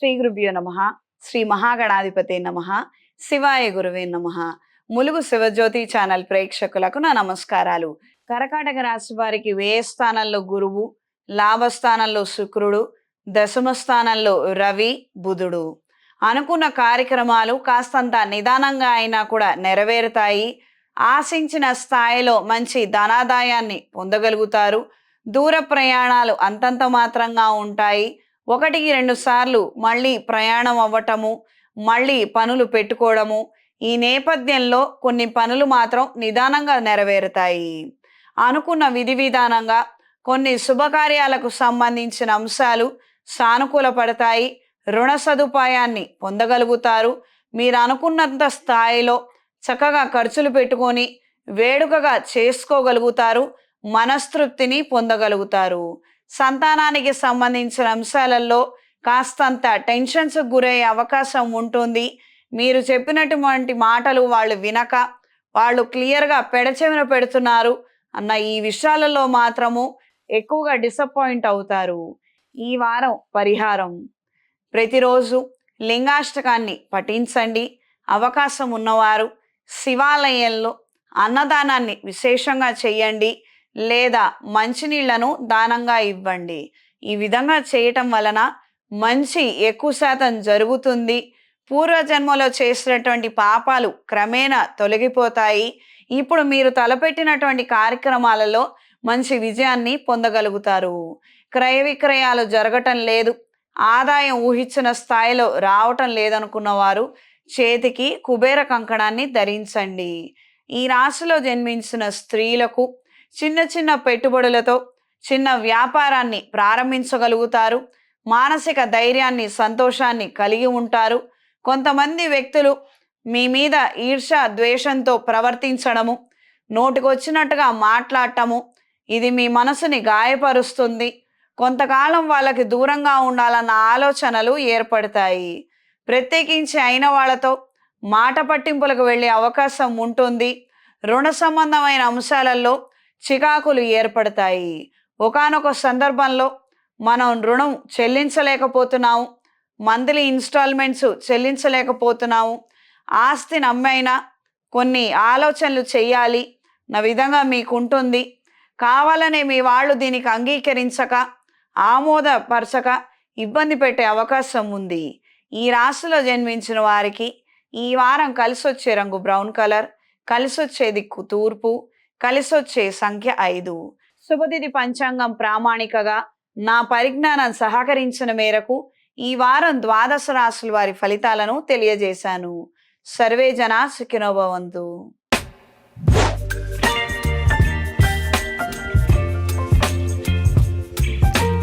శ్రీ గురుభ్యో నమః. శ్రీ మహాగణాధిపతే నమః. శివాయ గురువే నమః. ములుగు శివజ్యోతి ఛానల్ ప్రేక్షకులకు నా నమస్కారాలు. కర్కాటక రాశి వారికి వ్యయ స్థానంలో గురువు, లాభస్థానంలో శుక్రుడు, దశమ స్థానంలో రవి, బుధుడు. అనుకున్న కార్యక్రమాలు కాస్తంత నిదానంగా అయినా కూడా నెరవేరుతాయి. ఆశించిన స్థాయిలో మంచి ధనాదాయాన్ని పొందగలుగుతారు. దూర ప్రయాణాలు అంతంత మాత్రంగా ఉంటాయి. 1-2 సార్లు మళ్ళీ ప్రయాణం అవ్వటము, మళ్ళీ పనులు పెట్టుకోవడము, ఈ నేపథ్యంలో కొన్ని పనులు మాత్రం నిదానంగా నెరవేరుతాయి. అనుకున్న విధి విధానంగా కొన్ని శుభకార్యాలకు సంబంధించిన అంశాలు సానుకూల పడతాయి. రుణ సదుపాయాన్ని పొందగలుగుతారు. మీరు అనుకున్నంత స్థాయిలో చక్కగా ఖర్చులు పెట్టుకొని వేడుకగా చేసుకోగలుగుతారు. మనస్తృప్తిని పొందగలుగుతారు. సంతానానికి సంబంధించిన అంశాలలో కాస్తంత టెన్షన్స్ గురయ్యే అవకాశం ఉంటుంది. మీరు చెప్పినటువంటి మాటలు వాళ్ళు వినక, వాళ్ళు క్లియర్గా పెడచెవిన పెడుతున్నారు అన్న ఈ విషయాలలో మాత్రము ఎక్కువగా డిసప్పాయింట్ అవుతారు. ఈ వారం పరిహారం: ప్రతిరోజు లింగాష్టకాన్ని పఠించండి. అవకాశం ఉన్నవారు శివాలయంలో అన్నదానాన్ని విశేషంగా చేయండి, లేదా మంచినీళ్లను దానంగా ఇవ్వండి. ఈ విధంగా చేయటం వలన మంచి ఎక్కువ శాతం జరుగుతుంది. పూర్వజన్మలో చేసినటువంటి పాపాలు క్రమేణా తొలగిపోతాయి. ఇప్పుడు మీరు తలపెట్టినటువంటి కార్యక్రమాలలో మంచి విజయాన్ని పొందగలుగుతారు. క్రయ విక్రయాలు జరగటం లేదు, ఆదాయం ఊహించిన స్థాయిలో రావటం లేదనుకున్న వారు చేతికి కుబేర కంకణాన్ని ధరించండి. ఈ రాశిలో జన్మించిన స్త్రీలకు చిన్న చిన్న పెట్టుబడులతో చిన్న వ్యాపారాన్ని ప్రారంభించగలుగుతారు. మానసిక ధైర్యాన్ని, సంతోషాన్ని కలిగి ఉంటారు. కొంతమంది వ్యక్తులు మీ మీద ఈర్ష, ద్వేషంతో ప్రవర్తించడము, నోటికొచ్చినట్టుగా మాట్లాడటము, ఇది మీ మనసుని గాయపరుస్తుంది. కొంతకాలం వాళ్ళకి దూరంగా ఉండాలన్న ఆలోచనలు ఏర్పడతాయి. ప్రత్యేకించి అయిన వాళ్ళతో మాట పట్టింపులకు వెళ్ళే అవకాశం ఉంటుంది. రుణ సంబంధమైన అంశాలలో చికాకులు ఏర్పడతాయి. ఒకానొక సందర్భంలో మనం రుణం చెల్లించలేకపోతున్నాము, మంత్లీ ఇన్స్టాల్మెంట్స్ చెల్లించలేకపోతున్నాము, ఆస్తిని అమ్మైనా కొన్ని ఆలోచనలు చేయాలి నా విధంగా మీకుంటుంది. కావాలనే మీ వాళ్ళు దీనికి అంగీకరించక, ఆమోదపరచక ఇబ్బంది పెట్టే అవకాశం ఉంది. ఈ రాశిలో జన్మించిన వారికి ఈ వారం కలిసొచ్చే రంగు బ్రౌన్ కలర్, కలిసొచ్చే దిక్కు తూర్పు, కలిసొచ్చే సంఖ్య 5. శుభతిథి పంచాంగం ప్రామాణికగా నా పరిజ్ఞానం సహకరించిన మేరకు ఈ వారం 12 రాశుల వారి ఫలితాలను తెలియజేశాను. సర్వే జనా సుఖినో భవంతు.